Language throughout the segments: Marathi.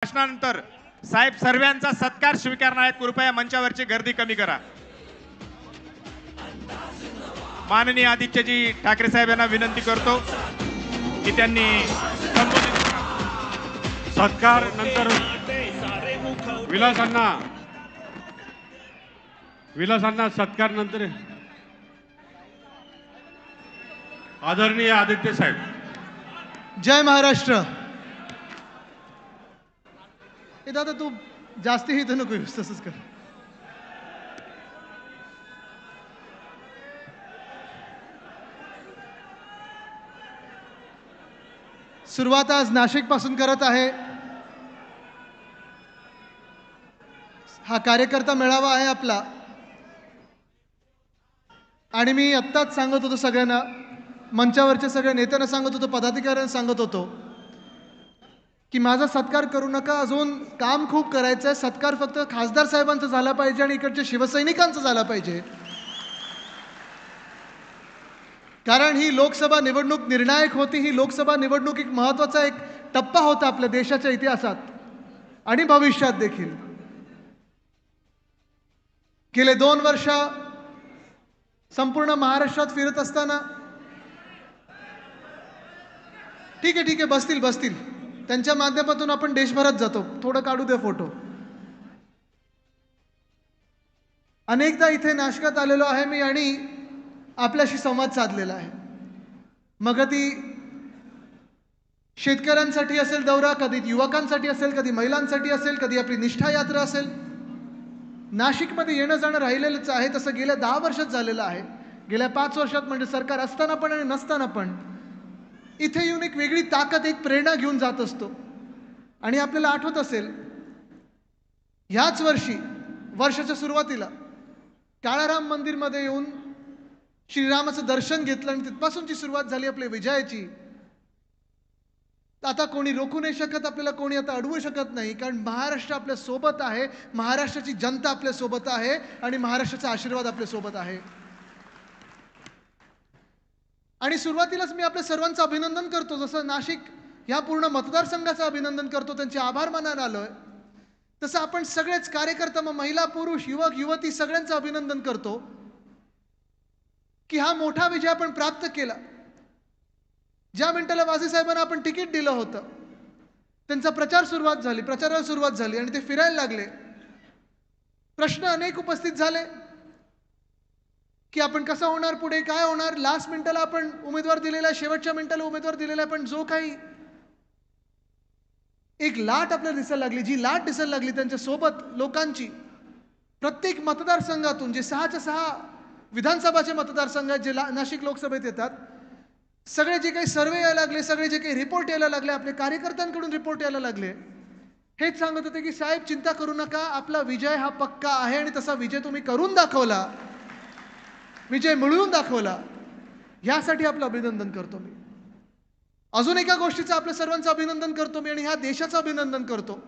भाषणानंतर साहेब सर्वांचा सत्कार स्वीकारणार आहेत। कृपया मंचावरची गर्दी कमी करा। माननीय आदित्यजी ठाकरे साहेब यांना विनंती करतो की त्यांनी सत्कार नंतर विलासांना सत्कार नंतर आदरणीय आदित्य साहेब। जय महाराष्ट्र। हे दादा तू जास्ती ही तर नको येऊस, तसंच कर। सुरुवात आज नाशिक पासून करत आहे। हा कार्यकर्ता मेळावा आहे आपला, आणि मी आत्ताच सांगत होतो सगळ्यांना, मंचावरच्या सगळ्या नेत्यांना सांगत होतो, पदाधिकाऱ्यांना सांगत होतो की माझा सत्कार करू नका, अजून काम खूप करायचं आहे। सत्कार फक्त खासदार साहेबांचा झाला पाहिजे आणि इकडच्या शिवसैनिकांचा झाला पाहिजे, कारण ही लोकसभा निवडणूक निर्णायक होती। ही लोकसभा निवडणूक एक महत्त्वाचा एक टप्पा होता आपल्या देशाच्या इतिहासात आणि भविष्यात देखील। गेले 2 वर्ष संपूर्ण महाराष्ट्रात फिरत असताना, ठीक आहे बसतील, त्यांच्या माध्यमातून आपण देशभरात जातो। थोडं काढू दे फोटो। अनेकदा इथे नाशकात आलेलो आहे मी आणि आपल्याशी संवाद साधलेला आहे। मग ती शेतकऱ्यांसाठी असेल दौरा, कधी युवकांसाठी असेल, कधी महिलांसाठी असेल, कधी आपली निष्ठा यात्रा असेल। नाशिकमध्ये येणं जाणं राहिलेलंच आहे, तसं गेल्या 10 वर्षात झालेलं आहे। गेल्या 5 वर्षात म्हणजे सरकार असताना पण आणि नसताना पण इथे येऊन एक वेगळी ताकद, एक प्रेरणा घेऊन जात असतो। आणि आपल्याला आठवत असेल, ह्याच वर्षी वर्षाच्या सुरुवातीला काळाराम मंदिरमध्ये येऊन श्रीरामाचं दर्शन घेतलं आणि तिथपासूनची सुरुवात झाली आपल्या विजयाची। आता कोणी रोखू नाही शकत आपल्याला, कोणी आता अडवू शकत नाही, कारण महाराष्ट्र आपल्या सोबत आहे, महाराष्ट्राची जनता आपल्या सोबत आहे आणि महाराष्ट्राचा आशीर्वाद आपल्या सोबत आहे। आणि सुरुवातीलाच मी आपल्या सर्वांचं अभिनंदन करतो, जसं नाशिक ह्या पूर्ण मतदारसंघाचं अभिनंदन करतो, त्यांचे आभार मानायला आलोय, तसं आपण सगळेच कार्यकर्ता, मग महिला, पुरुष, युवक, युवती सगळ्यांचं अभिनंदन करतो की हा मोठा विजय आपण प्राप्त केला। ज्या मिनिटाला वाजे साहेबांना आपण तिकीट दिलं होतं, त्यांचा प्रचाराला सुरुवात झाली आणि ते फिरायला लागले। प्रश्न अनेक उपस्थित झाले की आपण कसं होणार, पुढे काय होणार। लास्ट मिनिटाला आपण उमेदवार दिलेला, शेवटच्या मिनिटाला उमेदवार दिलेला, पण जो काही एक लाट आपल्याला दिसायला लागली, जी लाट दिसायला लागली त्यांच्या सोबत लोकांची, प्रत्येक मतदारसंघातून जे 6च्या 6 विधानसभाचे मतदारसंघ जे नाशिक लोकसभेत येतात, सगळे जे काही सर्वे यायला लागले, सगळे जे काही रिपोर्ट यायला लागले, आपल्या कार्यकर्त्यांकडून रिपोर्ट यायला लागले, हेच सांगत होते की साहेब चिंता करू नका, आपला विजय हा पक्का आहे आणि तसा विजय तुम्ही करून दाखवला, विजय मिळवून दाखवला। यासाठी आपलं अभिनंदन करतो मी। अजून एका गोष्टीचं आपल्या सर्वांचं अभिनंदन करतो मी आणि ह्या देशाचं अभिनंदन करतो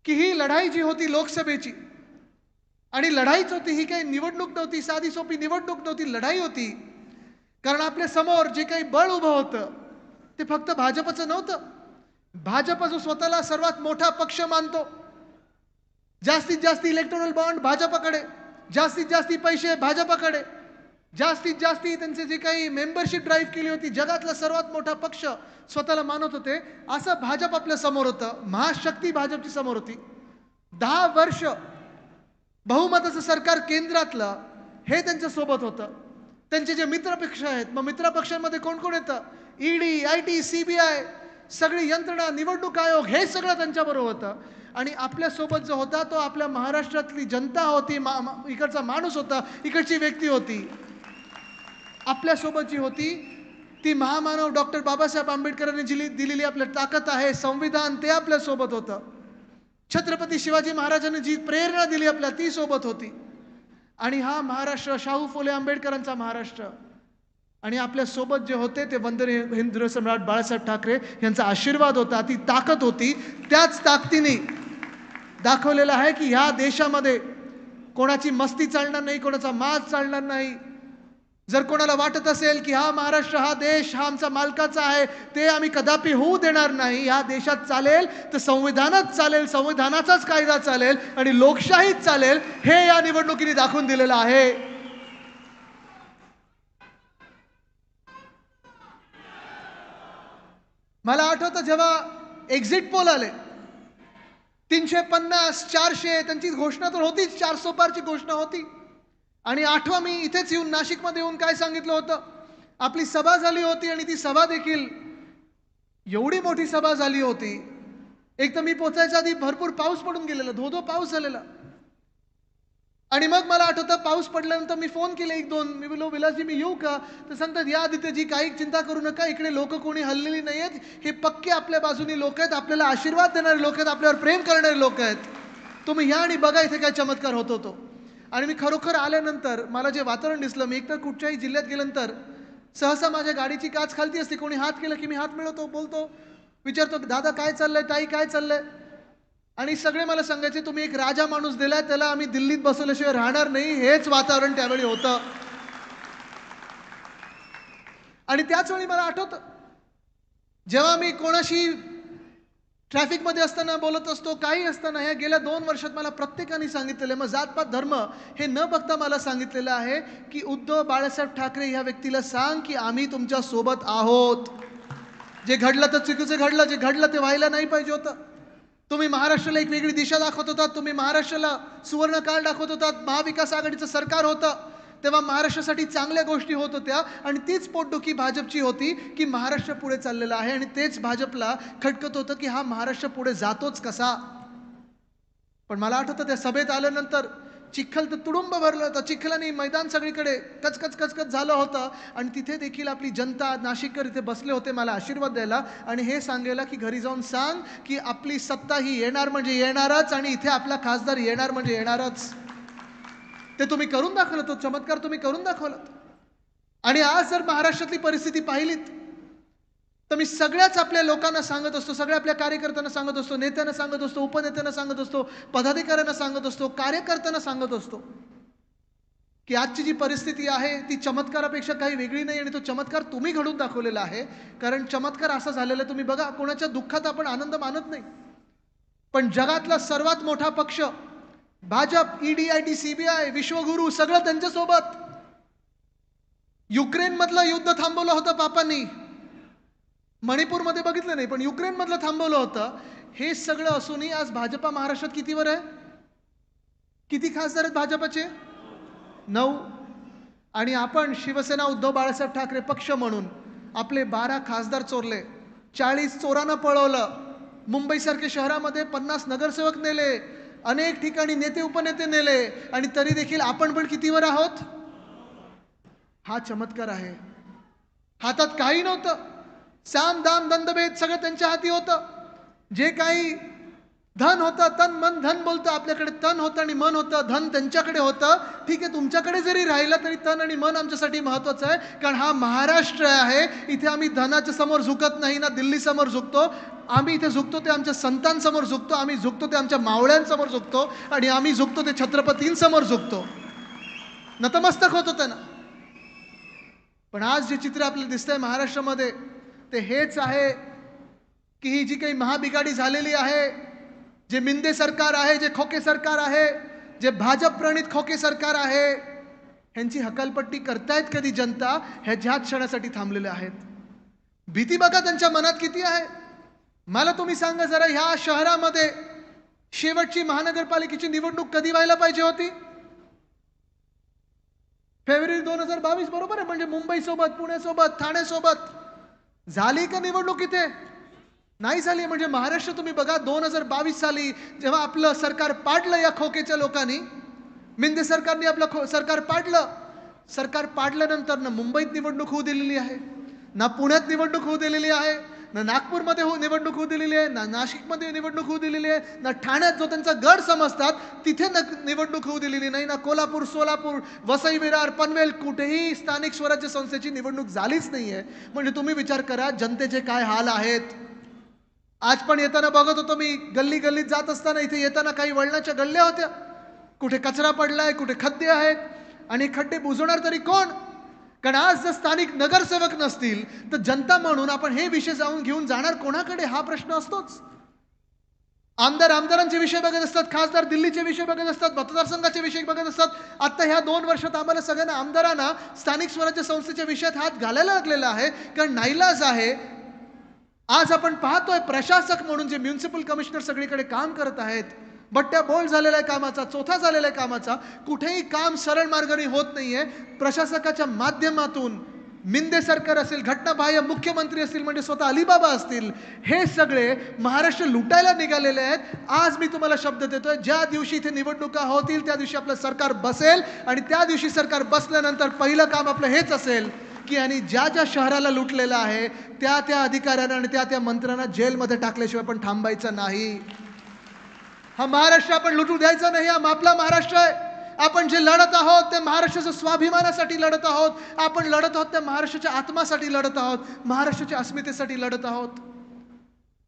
की ही लढाई जी होती लोकसभेची, आणि लढाईच होती, ही काही निवडणूक नव्हती, साधी सोपी निवडणूक नव्हती, लढाई होती। कारण आपल्या समोर जे काही बळ उभं होतं ते फक्त भाजपचं नव्हतं। भाजप जो स्वतःला सर्वात मोठा पक्ष मानतो, जास्तीत जास्त इलेक्टोरल बॉन्ड भाजपकडे, जास्तीत जास्त पैसे भाजपकडे, जास्तीत जास्त त्यांचे जे काही मेंबरशिप ड्राईव्ह केली होती, जगातला सर्वात मोठा पक्ष स्वतःला मानत होते, असं भाजप आपल्या समोर होतं। महाशक्ती भाजपची समोर होती। 10 वर्ष बहुमताचं सरकार केंद्रातलं हे त्यांच्या सोबत होतं। त्यांचे जे मित्रपक्ष आहेत, मग मित्रपक्षांमध्ये कोण कोण येतं, ईडी, आयटी, सीबीआय, सगळी यंत्रणा, निवडणूक आयोग, हे सगळं त्यांच्याबरोबर होतं। आणि आपल्यासोबत जो होता तो आपल्या महाराष्ट्रातली जनता होती, इकडचा माणूस होता, इकडची व्यक्ती होती। आपल्यासोबत जी होती ती महामानव डॉक्टर बाबासाहेब आंबेडकरांनी दिलेली आपल्या ताकद आहे, संविधान, ते आपल्यासोबत होतं। छत्रपती शिवाजी महाराजांनी जी प्रेरणा दिली आपल्या, ती सोबत होती। आणि हा महाराष्ट्र शाहू फुले आंबेडकरांचा महाराष्ट्र, आणि आपल्या सोबत जे होते ते वंदनीय हिंदू सम्राट बाळासाहेब ठाकरे यांचा आशीर्वाद होता, ती ताकद होती। त्याच ताकदीने दाखवलेलं आहे की ह्या देशामध्ये कोणाची मस्ती चालणार नाही, कोणाचा माज चालणार नाही, जर कोणाला वाटत असेल की हा महाराष्ट्र, हा देश हा आमचा मालकाचा आहे, ते आम्ही कदापि होऊ देणार नाही. या देशात चालेल तर संविधानच चालेल, संविधानाचाच कायदा चालेल आणि लोकशाहीच चालेल, हे या निवडणुकीने दाखवून दिलेलं आहे. मला आठवतं जेव्हा एक्झिट पोल आले 350, 400, त्यांची घोषणा तर होतीच, 400 पारची घोषणा होती. आणि आठवा मी इथेच येऊन नाशिकमध्ये येऊन काय सांगितलं होतं, आपली सभा झाली होती आणि ती सभा देखील एवढी मोठी सभा झाली होती. एक तर मी पोचायच्या आधी भरपूर पाऊस पडून गेलेला, धो पाऊस झालेला. आणि मग मला आठवतं पाऊस पडल्यानंतर मी फोन केले 1-2, मी बोललो विलासजी मी येऊ का? तर सांगतात या आदित्यजी, काही चिंता करू नका, इकडे लोक कोणी हल्लेली नाही आहेत, हे पक्के आपल्या बाजूनी लोक आहेत, आपल्याला आशीर्वाद देणारे लोक आहेत, आपल्यावर प्रेम करणारे लोक आहेत, तुम्ही या आणि बघा इथे काय चमत्कार होत होतो. आणि मी खरोखर आल्यानंतर मला जे वातावरण दिसलं, मी एकतर कुठच्याही जिल्ह्यात गेल्यानंतर सहसा माझ्या गाडीची काच खालती असते, कोणी हात केलं की मी हात मिळवतो, बोलतो, विचारतो दादा काय चाललंय, ताई काय चाललंय. आणि सगळे मला सांगायचे तुम्ही एक राजा माणूस दिलाय, त्याला आम्ही दिल्लीत बसवल्याशिवाय राहणार नाही, हेच वातावरण त्यावेळी होतं. आणि त्याच वेळी मला आठवतं जेव्हा मी कोणाशी ट्रॅफिकमध्ये असताना बोलत असतो, काही असताना, ह्या गेल्या 2 वर्षात मला प्रत्येकाने सांगितलेलं आहे, मग जातपात धर्म हे न बघता मला सांगितलेलं आहे की उद्धव बाळासाहेब ठाकरे ह्या व्यक्तीला सांग की आम्ही तुमच्या सोबत आहोत. जे घडलं तर चुकीचं घडलं, जे घडलं ते व्हायला नाही पाहिजे होतं. तुम्ही महाराष्ट्राला एक वेगळी दिशा दाखवत होतात, तुम्ही महाराष्ट्राला सुवर्ण काळ दाखवत होतात, महाविकास आघाडीचं सरकार होतं तेव्हा महाराष्ट्रासाठी चांगल्या गोष्टी होत होत्या. आणि तीच पोटदुखी भाजपची होती की महाराष्ट्र पुढे चाललेला आहे आणि तेच भाजपला खटकत होतं की हा महाराष्ट्र पुढे जातोच कसा. पण मला आठवतं त्या सभेत आल्यानंतर चिखल तर तुडुंब भरलं होतं, चिखलाने मैदान सगळीकडे कचकच कचकच झालं होतं. आणि तिथे देखील आपली जनता, नाशिककर इथे बसले होते मला आशीर्वाद द्यायला आणि हे सांगायला की घरी जाऊन सांग की आपली सत्ता ही येणार म्हणजे येणारच आणि इथे आपला खासदार येणार म्हणजे येणारच. ते तुम्ही करून दाखवलं, तो चमत्कार तुम्ही करून दाखवलं. आणि आज जर महाराष्ट्रातली परिस्थिती पाहिलीत तर मी सगळ्याच आपल्या लोकांना सांगत असतो, सगळ्या आपल्या कार्यकर्त्यांना सांगत असतो, नेत्यांना सांगत असतो, उपनेत्यांना सांगत असतो, पदाधिकाऱ्यांना सांगत असतो, कार्यकर्त्यांना सांगत असतो की आजची जी परिस्थिती आहे ती चमत्कारापेक्षा काही वेगळी नाही आणि तो चमत्कार तुम्ही घडून दाखवलेला आहे. कारण चमत्कार असा झालेला, तुम्ही बघा कोणाच्या दुःखात आपण आनंद मानत नाही, पण जगातला सर्वात मोठा पक्ष भाजप, ED, CBI, विश्वगुरू सगळं त्यांच्यासोबत. युक्रेन मधलं युद्ध थांबवलं होतं पापांनी, मणिपूरमध्ये बघितलं नाही पण युक्रेन मधलं थांबवलं होतं. हे सगळं असूनही आज भाजपा महाराष्ट्रात कितीवर आहे? किती खासदार आहेत भाजपचे? 9. आणि आपण शिवसेना उद्धव बाळासाहेब ठाकरे पक्ष म्हणून आपले 12 खासदार चोरले, 40 चोरांना पळवलं, मुंबईसारख्या शहरामध्ये 50 नगरसेवक नेले, अनेक ठिकाणी नेते उपनेते नेले आणि तरी देखील आपण पण कितीवर आहोत? हा चमत्कार आहे. हातात काही नव्हतं, साम दाम दंडभेद सगळं त्यांच्या हाती होतं. जे काही धन होतं, तन मन धन बोलतं, आपल्याकडे तन होतं आणि मन होतं, धन त्यांच्याकडे होतं. ठीक आहे, तुमच्याकडे जरी राहिलं तरी तन आणि मन आमच्यासाठी महत्वाचं आहे, कारण हा महाराष्ट्र आहे. इथे आम्ही धनाच्या समोर झुकत नाही ना दिल्ली समोर झुकतो, आम्ही इथे झुकतो ते आमच्या संतांसमोर झुकतो, आम्ही झुकतो ते आमच्या मावळ्यांसमोर झुकतो आणि आम्ही झुकतो ते छत्रपतींसमोर झुकतो, नतमस्तक होतो त्यांना. पण आज जे चित्र आपल्याला दिसतंय महाराष्ट्रामध्ये ते हेच आहे की ही जी काही महाबिगाडी झालेली आहे, जे मिंदे सरकार आहे, जे खोके सरकार आहे, जे भाजप प्रणित खोके सरकार आहे, ह्यांची हकालपट्टी करतायत कधी जनता, ह्याच क्षणासाठी थांबलेले आहेत. भीती बघा त्यांच्या मनात किती आहे. मला तुम्ही सांगा जरा, ह्या शहरामध्ये शेवटची महानगरपालिकेची निवडणूक कधी व्हायला पाहिजे होती? फेब्रुवारी 2022 बरोबर आहे, म्हणजे मुंबईसोबत, पुण्यासोबत, ठाण्यासोबत झाली का निवडणूक? इथे नाही झाली. म्हणजे महाराष्ट्र तुम्ही बघा 2022 साली जेव्हा आपलं सरकार पाडलं या खोकेच्या लोकांनी, मिंदे सरकारने आपलं सरकार पाडलं, सरकार पाडल्यानंतर ना मुंबईत निवडणूक होऊ दिलेली आहे, ना पुण्यात निवडणूक होऊ दिलेली आहे, ना नागपूरमध्ये निवडणूक होऊ दिलेली आहे, ना नाशिकमध्ये निवडणूक होऊ दिलेली आहे, ना ठाण्यात जो त्यांचा गड समजतात तिथे निवडणूक होऊ दिलेली नाही, ना कोल्हापूर, सोलापूर, वसई विरार, पनवेल कुठेही स्थानिक स्वराज्य संस्थेची निवडणूक झालीच नाहीये. म्हणजे तुम्ही विचार करा जनतेचे काय हाल आहेत. आज पण येताना बघत होतो मी, गल्ली गल्लीत जात असताना इथे येताना काही वळणाच्या गल्ल्या होत्या, कुठे कचरा पडलाय, कुठे खड्डे आहेत आणि खड्डे बुजवणार तरी कोण? कारण आज जर स्थानिक नगरसेवक नसतील तर जनता म्हणून आपण हे विषय घेऊन जाणार कोणाकडे, हा प्रश्न असतोच. आमदारांचे विषय बघत असतात, खासदार दिल्लीचे विषय बघत असतात, मतदारसंघाचे विषय बघत असतात. आता ह्या 2 वर्षात आम्हाला सगळ्यांना आमदारांना स्थानिक स्वराज्य संस्थेच्या विषयात हात घालायला लागलेला आहे, कारण नाईलाज आहे. आज आपण पाहतोय प्रशासक म्हणून जे म्युनिसिपल कमिशनर सगळीकडे काम करत आहेत, बट्ट्या बोल झालेला आहे कामाचा, चोथा झालेला आहे कामाचा, कुठेही काम सरळ मार्गाने होत नाहीये. प्रशासकाच्या माध्यमातून मिंदे सरकार असेल, घटनाबाह्य मुख्यमंत्री असतील, म्हणजे स्वतः अलिबाबा असतील, हे सगळे महाराष्ट्र लुटायला निघालेले आहेत. आज मी तुम्हाला शब्द देतोय, ज्या दिवशी इथे निवडणुका होतील त्या दिवशी आपलं सरकार बसेल, आणि त्या दिवशी सरकार बसल्यानंतर पहिलं काम आपलं हेच असेल की आणि ज्या शहराला लुटलेलं आहे त्या अधिकाऱ्यांना आणि त्या मंत्र्यांना जेलमध्ये टाकल्याशिवाय पण थांबायचं नाही. हा महाराष्ट्र आपण लुटू द्यायचा नाही. हा आपला महाराष्ट्र आहे. आपण जे लढत आहोत ते महाराष्ट्राच्या स्वाभिमानासाठी लढत आहोत. आपण लढत आहोत त्या महाराष्ट्राच्या आत्मासाठी लढत आहोत, महाराष्ट्राच्या अस्मितेसाठी लढत आहोत.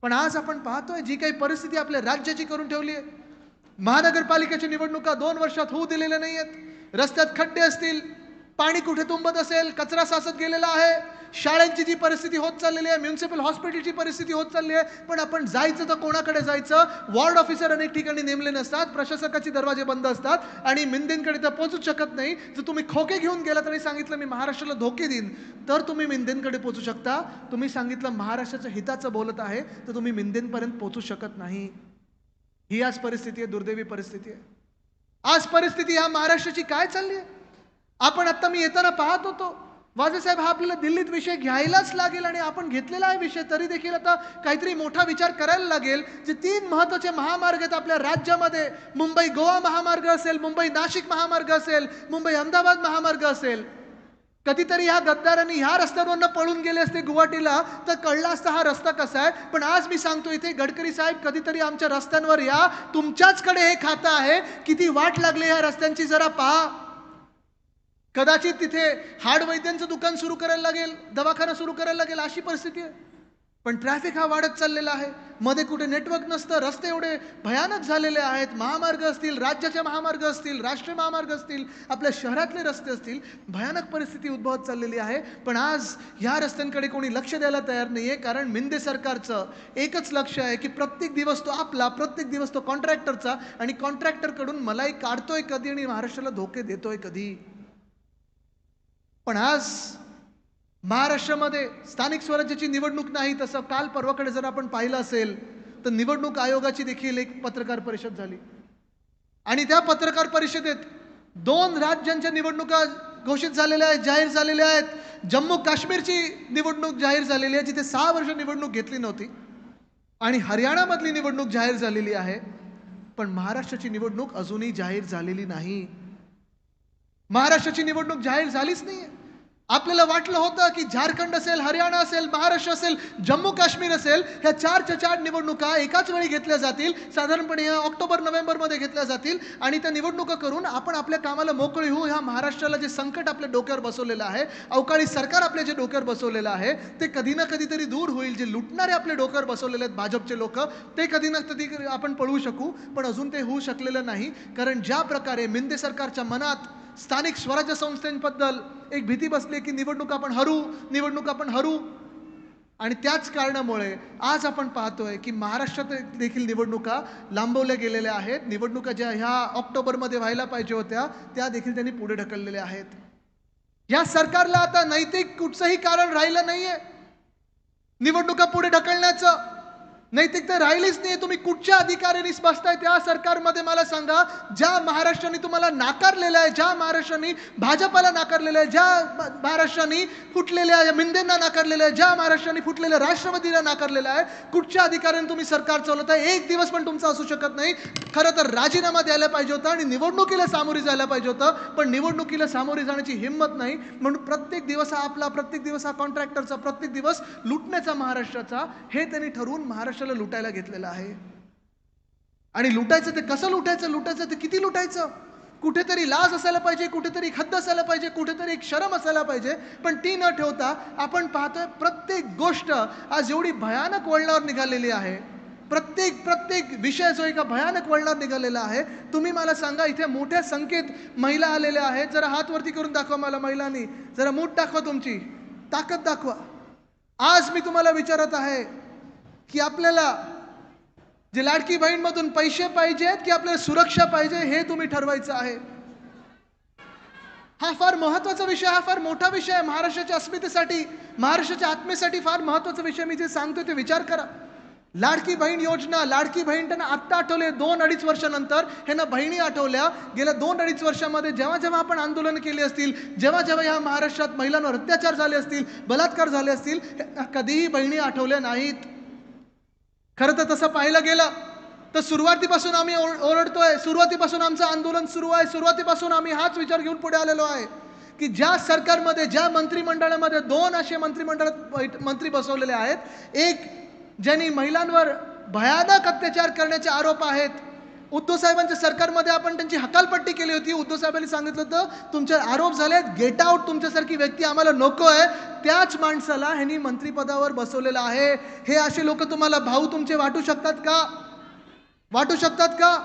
पण आज आपण पाहतोय जी काही परिस्थिती आपल्या राज्याची करून ठेवली आहे. महानगरपालिकेच्या निवडणुका 2 वर्षात होऊ दिलेल्या नाहीयेत. रस्त्यात खड्डे असतील, पाणी कुठे तुंबत असेल, कचरा साचत गेलेला आहे, शाळांची जी परिस्थिती होत चाललेली आहे, म्युनिसिपल हॉस्पिटलची परिस्थिती होत चालली आहे. पण आपण जायचं तर कोणाकडे जायचं? वॉर्ड ऑफिसर अनेक ठिकाणी नेमले नसतात, प्रशासकाचे दरवाजे बंद असतात आणि मिंदेंकडे तर पोहोचूच शकत नाही. जर तुम्ही खोके घेऊन गेला तरी सांगितलं मी महाराष्ट्राला धोके देईन तर तुम्ही मिंदेंकडे पोहोचू शकता. तुम्ही सांगितलं महाराष्ट्राच्या हिताचं बोलत आहे तर तुम्ही मिंदेंपर्यंत पोहोचू शकत नाही. ही आज परिस्थिती आहे, दुर्दैवी परिस्थिती आहे. आज परिस्थिती ह्या महाराष्ट्राची काय चालली आहे? आपण आता मी येताना पाहत होतो, वाजे साहेब, हा आपल्याला दिल्लीत विषय घ्यायलाच लागेल आणि आपण घेतलेला आहे विषय, तरी देखील आता काहीतरी मोठा विचार करायला लागेल. जे 3 महत्त्वाचे महामार्ग आहेत आपल्या राज्यामध्ये, मुंबई गोवा महामार्ग असेल, मुंबई नाशिक महामार्ग असेल, मुंबई अहमदाबाद महामार्ग असेल. कधीतरी ह्या गद्दारांनी ह्या रस्त्यावरनं पळून गेले असते गुवाहाटीला तर कळला असता हा रस्ता कसा आहे. पण आज मी सांगतो इथे, गडकरी साहेब, कधीतरी आमच्या रस्त्यांवर या, तुमच्याचकडे हे खातं आहे, किती वाट लागली ह्या रस्त्यांची जरा पहा. कदाचित तिथे हाड वैद्यांचं दुकान सुरू करायला लागेल, दवाखाना सुरू करायला लागेल, अशी परिस्थिती आहे. पण ट्रॅफिक हा वाढत चाललेला आहे, मध्ये कुठे नेटवर्क नसतं, रस्ते एवढे भयानक झालेले आहेत. महामार्ग असतील, राज्याचे महामार्ग असतील, राष्ट्रीय महामार्ग असतील, आपल्या शहरातले रस्ते असतील, भयानक परिस्थिती उद्भवत चाललेली आहे. पण आज ह्या रस्त्यांकडे कोणी लक्ष द्यायला तयार नाहीये, कारण मिंदे सरकारचं एकच लक्ष आहे की प्रत्येक दिवस तो आपला, प्रत्येक दिवस तो कॉन्ट्रॅक्टरचा, आणि कॉन्ट्रॅक्टरकडून मलाई काढतोय कधी आणि महाराष्ट्राला धोके देतोय कधी. पण आज महाराष्ट्रामध्ये स्थानिक स्वराज्याची निवडणूक नाही, तसं काल परवाकडे जर आपण पाहिलं असेल तर निवडणूक आयोगाची देखील एक पत्रकार परिषद झाली, आणि त्या पत्रकार परिषदेत 2 राज्यांच्या निवडणुका घोषित झालेल्या आहेत, जाहीर झालेल्या आहेत. जम्मू काश्मीरची निवडणूक जाहीर झालेली आहे, जिथे 6 वर्ष निवडणूक घेतली नव्हती, आणि हरियाणामधली निवडणूक जाहीर झालेली आहे. पण महाराष्ट्राची निवडणूक अजूनही जाहीर झालेली नाही. महाराष्ट्राची निवडणूक जाहीर झालीच नाहीये. आपल्याला वाटलं होतं की झारखंड असेल, हरियाणा असेल, महाराष्ट्र असेल, जम्मू काश्मीर असेल, ह्या 4च्या 4 निवडणुका एकाच वेळी घेतल्या जातील, साधारणपणे ऑक्टोबर-नोव्हेंबरमध्ये घेतल्या जातील, आणि त्या निवडणुका करून आपण आपल्या कामाला मोकळी होऊ. ह्या महाराष्ट्राला जे संकट आपल्या डोक्यावर बसवलेलं आहे, अवकाळी सरकार आपल्या जे डोक्यावर बसवलेलं आहे, ते कधी ना कधीतरी दूर होईल. जे लुटणारे आपल्या डोक्यावर बसवलेले आहेत भाजपचे लोक, ते कधी ना कधी आपण पळवू शकू. पण अजून ते होऊ शकलेलं नाही, कारण ज्या प्रकारे मिंदे सरकारच्या मनात स्थानिक स्वराज्य संस्थांबद्दल एक भीती बसली की निवडणूक आपण हरू, आणि त्याच कारणामुळे आज आपण पाहतोय की महाराष्ट्रात देखील निवडणुका लांबवल्या गेलेल्या आहेत. निवडणुका ज्या ह्या ऑक्टोबरमध्ये व्हायला पाहिजे होत्या त्या देखील त्यांनी पुढे ढकललेल्या आहेत. या सरकारला आता नैतिक कुठचंही कारण राहिलं नाहीये निवडणुका पुढे ढकलण्याचं. नैतिकता राहिलीच नाही. तुम्ही कुठच्या अधिकाऱ्यांनी बसताय त्या सरकारमध्ये मला सांगा, ज्या महाराष्ट्राने तुम्हाला नाकारलेलं आहे, ज्या महाराष्ट्राने भाजपाला नाकारलेलं आहे, ज्या महाराष्ट्राने फुटलेल्या मिंदेंना नाकारलेलं आहे, ज्या महाराष्ट्राने फुटलेल्या राष्ट्रवादीला नाकारलेलं आहे, कुठच्या अधिकाऱ्याने तुम्ही सरकार चालवत आहे? एक दिवस पण तुमचा असू शकत नाही. खरं तर राजीनामा द्यायला पाहिजे होता आणि निवडणुकीला सामोरे जायला पाहिजे होतं, पण निवडणुकीला सामोरे जाण्याची हिंमत नाही. म्हणून प्रत्येक दिवस हा आपला, प्रत्येक दिवस हा कॉन्ट्रॅक्टरचा, प्रत्येक दिवस लुटण्याचा महाराष्ट्राचा, हे त्यांनी ठरवून महाराष्ट्राला लुटायला घेतलेलं आहे. आणि लुटायचं ते कसं लुटायचं ते किती लुटायचं? कुठेतरी लाज असायला पाहिजे, कुठेतरी खद्द असायला पाहिजे, कुठेतरी एक शरम असायला पाहिजे. पण ती न ठेवता आपण पाहतोय प्रत्येक गोष्ट आज एवढी भयानक वळणावर निघालेली आहे प्रत्येक विषय जो एका भयानक वळणात निघालेला आहे. तुम्ही मला सांगा, इथे मोठ्या संख्येत महिला आलेल्या आहेत. जरा हात वरती करून दाखवा मला महिलांनी, जरा मूठ दाखवा, तुमची ताकद दाखवा. आज मी तुम्हाला विचारत आहे की आपल्याला जे लाडकी बहीणमधून पैसे पाहिजेत की आपल्याला सुरक्षा पाहिजे, हे तुम्ही ठरवायचं आहे. हा फार महत्वाचा विषय, हा फार मोठा विषय आहे. महाराष्ट्राच्या अस्मितेसाठी, महाराष्ट्राच्या आत्मेसाठी फार महत्वाचा विषय. मी जे सांगतोय ते विचार करा. लाडकी बहीण योजना, लाडकी बहीण त्यांना आत्ता आठवले 2-2.5 वर्षानंतर. ह्यांना बहिणी आठवल्या. गेल्या 2-2.5 वर्षामध्ये जेव्हा जेव्हा आपण आंदोलन केली असतील, जेव्हा जेव्हा या महाराष्ट्रात महिलांवर अत्याचार झाले असतील, बलात्कार झाले असतील, कधीही बहिणी आठवल्या नाहीत. खरं तर तसं पाहिलं गेलं तर सुरुवातीपासून आम्ही ओरडतोय, सुरुवातीपासून आमचं आंदोलन सुरू आहे, सुरुवातीपासून आम्ही हाच विचार घेऊन पुढे आलेलो आहे की ज्या सरकारमध्ये, ज्या मंत्रिमंडळामध्ये 2 असे मंत्री बसवलेले आहेत. एक ज्यांनी महिलांवर भयानक अत्याचार करण्याचे आरोप आहेत. उद्धव साहेबांच्या सरकारमध्ये आपण त्यांची हकालपट्टी केली होती. उद्धव साहेबांनी सांगितलं होतं तुमचे आरोप झालेत, गेट आउट, तुमच्यासारखी व्यक्ती आम्हाला नको आहे. त्याच माणसाला ह्यांनी मंत्रिपदावर बसवलेलं आहे. हे असे लोक तुम्हाला भाऊ तुमचे वाटू शकतात का? वाटू शकतात का?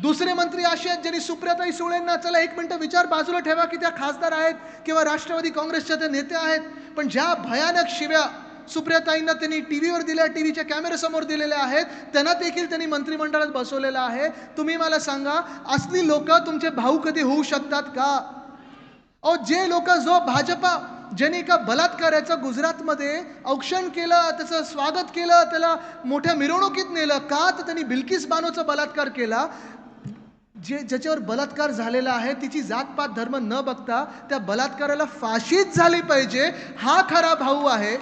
दुसरे मंत्री असे आहेत ज्यांनी सुप्रियाताई सुळेंना, चला 1 मिनिट विचार बाजूला ठेवा की त्या खासदार आहेत किंवा राष्ट्रवादी काँग्रेसच्या त्या नेत्या आहेत, पण ज्या भयानक शिव्या सुप्रियाताईंना त्यांनी टीव्हीवर दिल्या, टीव्हीच्या कॅमेऱ्यासमोर दिलेल्या आहेत, त्यांना देखील त्यांनी मंत्रिमंडळात बसवलेलं आहे. तुम्ही मला सांगा, असली लोक तुमचे भाऊ कधी होऊ शकतात का? अहो, जे लोक, जो भाजपा ज्यांनी एका बलात्काराचं गुजरातमध्ये औक्षण केलं, त्याचं स्वागत केलं, त्याला मोठ्या मिरवणुकीत नेलं, का तर त्यांनी बिल्किस बानोचा बलात्कार केला. ज्याच्यावर बलात्कार झालेला आहे, तिची जातपात धर्म न बघता त्या बलात्काराला फाशीच झाली पाहिजे, हा खरा भाऊ आहे.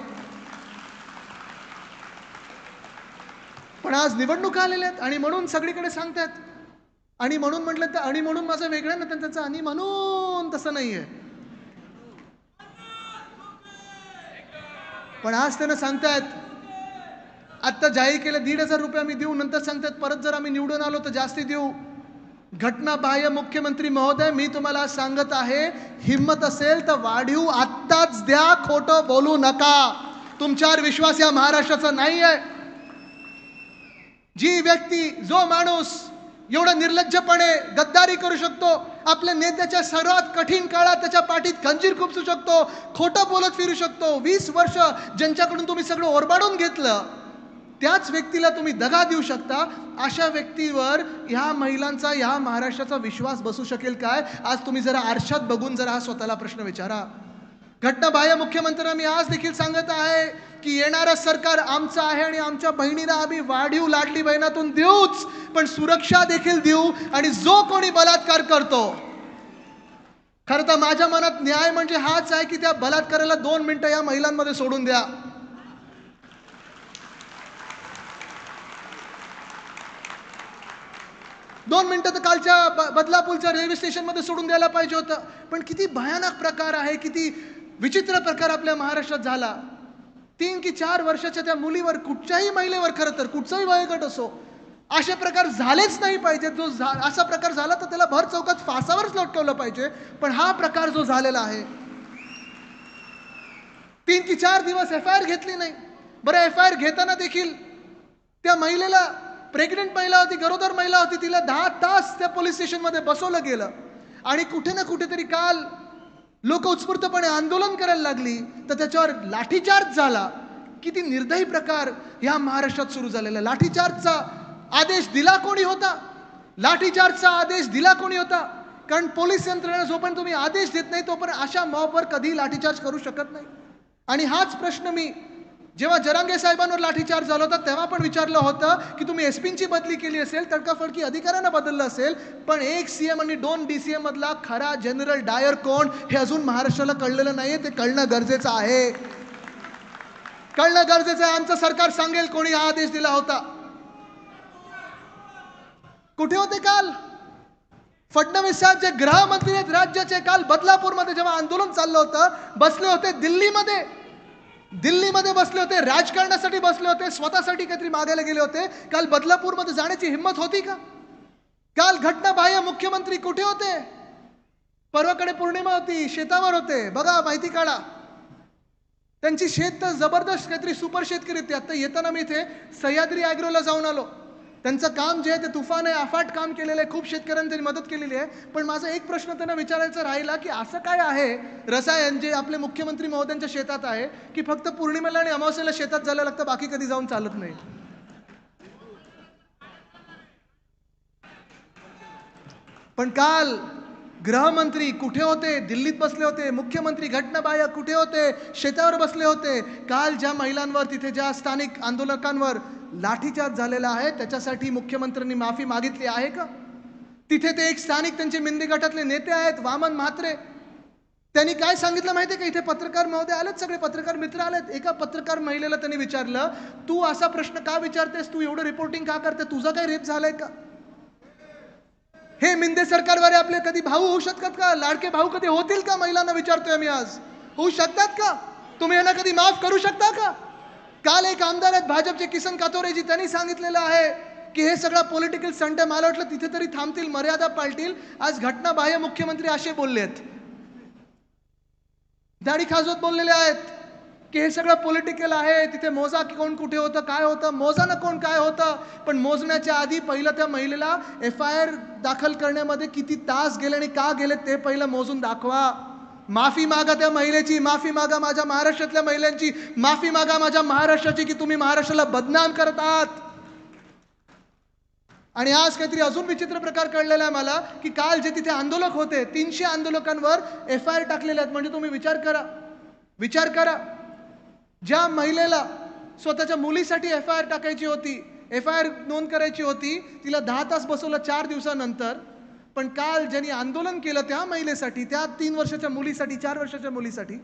पण आज निवडणुका आलेल्या आहेत आणि म्हणून सगळीकडे सांगतात. आणि म्हणून म्हटलं तर आणि म्हणून माझं वेगळं ना, त्यांचं आणि म्हणून तसं नाहीये. पण आज त्यांना सांगतायत, आत्ता जाहीर केलं 1,500 रुपये आम्ही देऊ, नंतर सांगतात परत जर आम्ही निवडून आलो तर जास्ती देऊ. घटनाबाह्य मुख्यमंत्री महोदय, मी तुम्हाला सांगत आहे, हिम्मत असेल तर वाढीव आत्ताच द्या, खोटं बोलू नका. तुमच्यावर विश्वास या महाराष्ट्राचा नाही आहे. जी व्यक्ती, जो माणूस एवढा निर्लज्जपणे गद्दारी करू शकतो, आपल्या नेत्याच्या सर्वात कठीण काळात त्याच्या पाठीत खंजीर खुपसू शकतो, खोटं बोलत फिरू शकतो, 20 वर्ष ज्यांच्याकडून तुम्ही सगळं ओरबाडून घेतलं, त्याच व्यक्तीला तुम्ही दगा देऊ शकता. अशा व्यक्तीवर ह्या महिलांचा, ह्या महाराष्ट्राचा विश्वास बसू शकेल काय? आज तुम्ही जरा आरशात बघून जरा हा स्वतःला प्रश्न विचारा. घटनाबाह्य मुख्यमंत्र्यांना मी आज देखील सांगत आहे की येणारं सरकार आमचं आहे आणि आमच्या बहिणीला आम्ही वाढीव लाडली बहिणातून देऊच, पण सुरक्षा देखील देऊ. आणि जो कोणी बलात्कार करतो, खरं तर माझ्या मनात न्याय म्हणजे हाच आहे की त्या बलात्काराला 2 मिनिटं या महिलांमध्ये सोडून द्या. दोन मिनिटं तर कालच्या बदलापूरच्या रेल्वे स्टेशनमध्ये सोडून द्यायला पाहिजे होतं. पण किती भयानक प्रकार आहे, किती विचित्र प्रकार आपल्या महाराष्ट्रात झाला. 3 की 4 वर्षाच्या त्या मुलीवर, कुठच्याही महिलेवर, खरं तर कुठचाही वयोगट असो, असे प्रकार झालेच नाही पाहिजे. जो असा प्रकार झाला तर त्याला भर चौकात फासावरच लटकवलं पाहिजे. पण हा प्रकार जो झालेला आहे, 3 की 4 दिवस FIR घेतली नाही. बरं, FIR घेताना देखील त्या महिलेला, प्रेग्नेंट महिला होती, गरोदर महिला होती, तिला 10 तास त्या पोलीस स्टेशनमध्ये बसवलं गेलं. आणि कुठे ना कुठेतरी काल लोक उत्स्फूर्तपणे आंदोलन करायला लागली तर त्याच्यावर लाठीचार्ज झाला. किती निर्दयी प्रकार या महाराष्ट्रात सुरू झालेला. लाठीचार्जचा आदेश दिला कोणी होता? लाठीचार्जचा आदेश दिला कोणी होता? कारण पोलीस यंत्रणा जोपर्यंत तुम्ही आदेश देत नाही तोपर्यंत अशा मॉबवर कधी लाठीचार्ज करू शकत नाही. आणि हाच प्रश्न मी जेव्हा जरांगे साहेबांवर लाठीचार्ज झाला होता तेव्हा पण विचारलं होतं की तुम्ही एसपींची बदली केली असेल, तडकाफडकी अधिकाऱ्यांना बदललं असेल, पण 1 CM आणि 2 DCM मधला खरा जनरल डायर कोण हे अजून महाराष्ट्राला कळलेलं नाहीये. ते कळणं गरजेचं आहे, कळणं गरजेचं आहे. आमचं सरकार सांगेल कोणी हा आदेश दिला होता. कुठे होते काल फडणवीस साहेब, जे गृहमंत्री आहेत राज्याचे? काल बदलापूरमध्ये जेव्हा आंदोलन चाललं होतं, बसले होते दिल्लीमध्ये बसले होते, राजकारणासाठी बसले होते, स्वतःसाठी काहीतरी मागायला गेले होते. काल बदलापूरमध्ये जाण्याची हिंमत होती का? काल घटनाबाह्य मुख्यमंत्री कुठे होते? परवाकडे पौर्णिमा होती, शेतावर होते. बघा, माहिती काढा. त्यांची शेत तर जबरदस्त काहीतरी सुपर शेतकरी आहेत ते. आता येताना मी इथे सह्याद्री ॲग्रोला जाऊन आलो. त्यांचं काम जे आहे ते तुफान आहे, अफाट काम केलेलं आहे, खूप शेतकऱ्यांनी त्यांनी मदत केलेली आहे. पण माझा एक प्रश्न त्यांना विचारायचा राहिला की असं काय आहे रसायन जे आपले मुख्यमंत्री महोदयांच्या शेतात आहे की फक्त पौर्णिमेला आणि अमावस्येला शेतात जायला लागतं, बाकी कधी जाऊन चालत नाही. पण काल गृहमंत्री कुठे होते? दिल्लीत बसले होते. मुख्यमंत्री घटनाबाह्य कुठे होते? शेतावर बसले होते. काल ज्या महिलांवर, तिथे ज्या स्थानिक आंदोलकांवर लाठीचार्ज झालेला आहे त्याच्यासाठी मुख्यमंत्र्यांनी माफी मागितली आहे का? तिथे ते एक स्थानिक त्यांचे मिंदी गटातले नेते आहेत वामन म्हात्रे, त्यांनी काय सांगितलं माहिती आहे का? इथे पत्रकार महोदय आलेत, सगळे पत्रकार मित्र आलेत. एका पत्रकार महिलेला त्यांनी विचारलं, तू असा प्रश्न का विचारतेस, तू एवढं रिपोर्टिंग का करते, तुझा काही रेप झालाय का? हे मिंदे सरकारवाले आपले कधी भाऊ होऊ शकतात का? लाडके भाऊ कधी होतील का? महिलांना विचारतोय मी आज, होऊ शकतात का? तुम्ही यांना कधी माफ करू शकता का? काल एक आमदार आहेत भाजपचे किसन कातोरेजी, त्यांनी सांगितलेलं आहे की हे सगळं पॉलिटिकल स्टंट आहे. मला वाटलं तिथे तरी थांबतील, मर्यादा पाळतील. आज घटनाबाह्य मुख्यमंत्री असे बोलले आहेत, दाढी खाजवत बोललेले आहेत की हे सगळं पॉलिटिकल आहे. तिथे मोजा की कोण कुठे होतं, काय होतं, मोजा ना कोण काय होतं. पण मोजण्याच्या आधी पहिलं त्या महिलेला FIR दाखल करण्यामध्ये किती तास गेले आणि का गेले ते पहिलं मोजून दाखवा. माफी मागा त्या महिलेची, माफी मागा माझ्या महाराष्ट्रातल्या महिलांची, माफी मागा माझ्या महाराष्ट्राची की तुम्ही महाराष्ट्राला बदनाम करत आहात. आणि आज काहीतरी अजून विचित्र प्रकार कळलेला आहे मला की काल जे तिथे आंदोलक होते 300 आंदोलकांवर FIR टाकलेले आहेत. म्हणजे तुम्ही विचार करा, ज्या महिलेला स्वतःच्या मुलीसाठी FIR टाकायची होती, FIR नोंद करायची होती, तिला 10 तास बसवलं 4 दिवसानंतर. पण काल ज्यांनी आंदोलन केलं त्या महिलेसाठी, त्या 3 वर्षाच्या मुलीसाठी, 4 वर्षाच्या मुलीसाठी,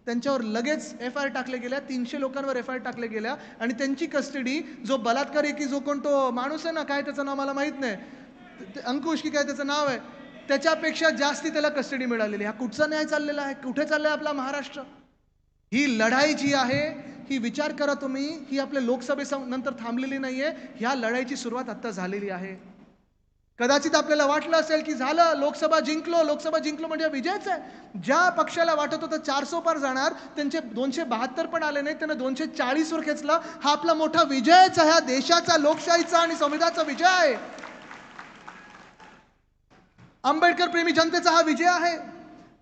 त्यांच्यावर लगेच FIR टाकले गेल्या. 300 लोकांवर FIR टाकले गेल्या आणि त्यांची कस्टडी, जो बलात्कारी की जो कोण तो माणूस आहे ना, काय त्याचं नाव मला माहीत नाही, अंकुश की काय त्याचं नाव आहे, त्याच्यापेक्षा जास्ती त्याला कस्टडी मिळालेली. हा कुठचा न्याय चाललेला आहे? कुठे चाललाय आपला महाराष्ट्र? ही लढाई जी आहे ही विचार करा तुम्ही, ही आपल्या लोकसभेनंतर थांबलेली नाहीये. ह्या लढाईची सुरुवात आता झालेली आहे. कदाचित आपल्याला वाटलं असेल की झालं, लोकसभा जिंकलो म्हणजे विजयच आहे. ज्या पक्षाला वाटत होतं 400 पार जाणार, त्यांचे 272 पण आले नाही, त्यांना 240 वर खेचलं. हा आपला मोठा विजयच आहे, ह्या देशाचा, लोकशाहीचा आणि संविधानाचा विजय आहे. आंबेडकर प्रेमी जनतेचा हा विजय आहे.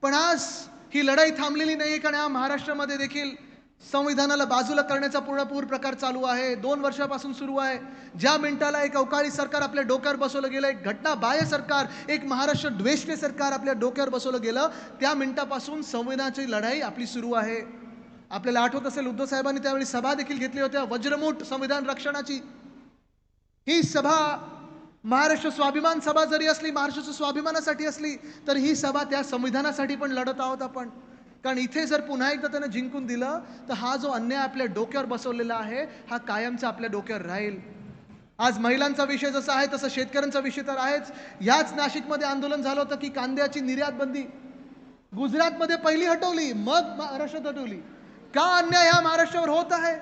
पण आज ही लढाई थांबलेली नाही, कारण या महाराष्ट्रामध्ये देखील संविधानाला बाजूला करण्याचा पूर्ण प्रकार चालू आहे. 2 वर्षापासून सुरू आहे. ज्या मिनिटाला एक अवकाळी सरकार आपल्या डोक्यावर बसवलं गेलं, एक घटनाबाह्य सरकार, एक महाराष्ट्र द्वेष्टे सरकार आपल्या डोक्यावर बसवलं गेलं, त्या मिनिटापासून संविधानाची लढाई आपली सुरू आहे. आपल्याला आठवत असेल उद्धव साहेबांनी त्यावेळी सभा देखील घेतली होत्या, वज्रमूठ संविधान रक्षणाची. ही सभा महाराष्ट्र स्वाभिमान सभा जरी असली, महाराष्ट्राच्या स्वाभिमानासाठी असली, तर ही सभा त्या संविधानासाठी पण लढत आहोत आपण. कारण इथे जर पुन्हा एकदा त्यानं जिंकून दिलं तर हा जो अन्याय आपल्या डोक्यावर बसवलेला आहे हा कायमचा आपल्या डोक्यावर राहील. आज महिलांचा विषय जसा आहे तसं शेतकऱ्यांचा विषय तर आहेच. याच नाशिकमध्ये आंदोलन झालं होतं की कांद्याची निर्यात बंदी गुजरातमध्ये पहिली हटवली, मग महाराष्ट्रात हटवली. का अन्याय हा महाराष्ट्रावर होत आहे?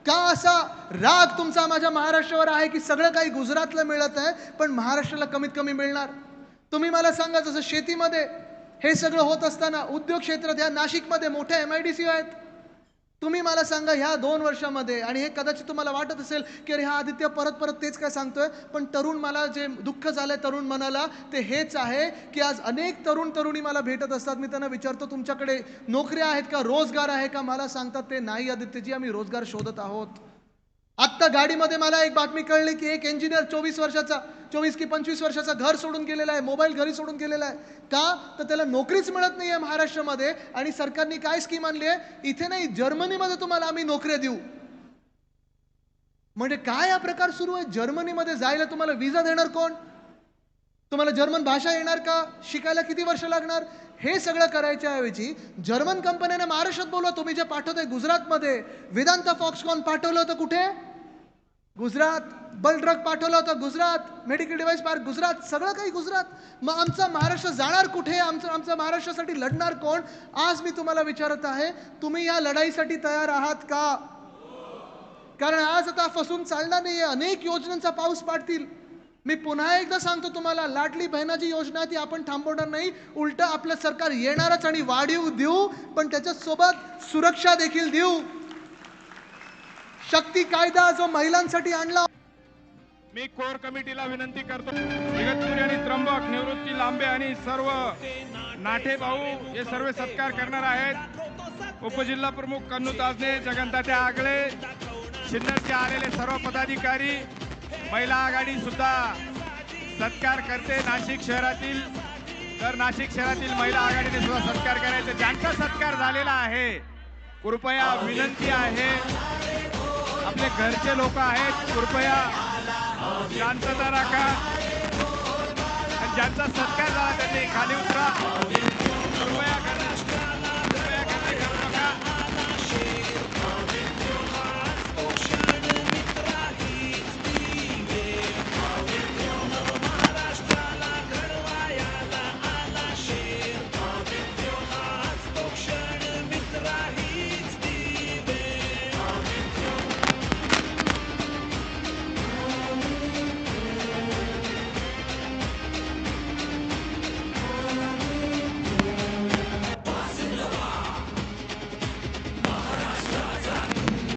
का असा राग तुमचा माझ्या महाराष्ट्रावर आहे की सगळं काही गुजरातला मिळत आहे पण महाराष्ट्राला कमीत कमी मिळणार? तुम्ही मला सांगा, जसं शेतीमध्ये हे सगळं होत असताना उद्योग क्षेत्रात या नाशिकमध्ये मोठ्या MIDC आहेत. तुम्ही मला सांगा ह्या 2 वर्षामध्ये, आणि हे कदाचित तुम्हाला वाटत असेल की अरे हा आदित्य परत तेच काय सांगतोय, पण तरुण मला जे दुःख झालंय तरुण मनाला ते हेच आहे की आज अनेक तरुणी मला भेटत असतात. मी त्यांना विचारतो तुमच्याकडे नोकऱ्या आहेत का, रोजगार आहे का? मला सांगतात ते नाही आदित्यजी, आम्ही रोजगार शोधत आहोत. आत्ता गाडीमध्ये मला एक बातमी कळली की एक इंजिनियर 24 की 25 वर्षाचा घर सोडून गेलेला आहे, मोबाईल घरी सोडून गेलेला आहे. का? तर त्याला नोकरीच मिळत नाहीये महाराष्ट्रामध्ये. आणि सरकारने काय स्कीम आणली आहे, इथे नाही जर्मनीमध्ये तुम्हाला आम्ही नोकऱ्या देऊ. म्हणजे काय हा प्रकार सुरू आहे? जर्मनीमध्ये जायला तुम्हाला विजा देणार कोण? तुम्हाला जर्मन भाषा येणार का? शिकायला किती वर्ष लागणार? हे सगळं करायच्या ऐवजी जर्मन कंपन्यांना महाराष्ट्रात बोलवा. तुम्ही जे पाठवताय गुजरातमध्ये, वेदांता फॉक्सकॉन पाठवलं होतं कुठे? गुजरात. बलड्रग पाठवलं होतं Gujarat, medical device park Gujarat, सगळं काही गुजरात. मग आमचा महाराष्ट्र जाणार कुठे? आमचं महाराष्ट्रासाठी लढणार कोण? आज मी तुम्हाला विचारत आहे, तुम्ही या लढाईसाठी तयार आहात का? कारण आज आता फसून चालणार नाहीये. अनेक योजनांचा पाऊस पाडतील. मी पुन्हा एकदा सांगतो तुम्हाला, लाडली बहिणाची योजना ती आपण थांबवणार नाही, उलट आपलं सरकार येणारच आणि वाढीव देऊ, पण त्याच्यासोबत सुरक्षा देखील देऊ. शक्ती कायदा जो महिलांसाठी आणला, मी कोर कमिटीला विनंती करतो, इगतपुरी आणि त्र्यंबक, निवृत्ती लांबे आणि सर्व नाठे भाऊ हे सर्व सत्कार करणार आहेत. उपजिल्हा प्रमुख कन्नू ताजने, जगन्नाथ आगळे, सिन्नरचे आलेले सर्व पदाधिकारी, महिला आघाडी सुद्धा सत्कार करते नाशिक शहरातील. तर नाशिक शहरातील महिला आघाडीने सुद्धा सत्कार करायचा. ज्यांचा सत्कार झालेला आहे, कृपया विनंती आहे, आपले घरचे लोक आहेत, कृपया शांतता राखा. ज्यांचा सत्कार झाला त्यांनी खाली उतरा, कृपया करा.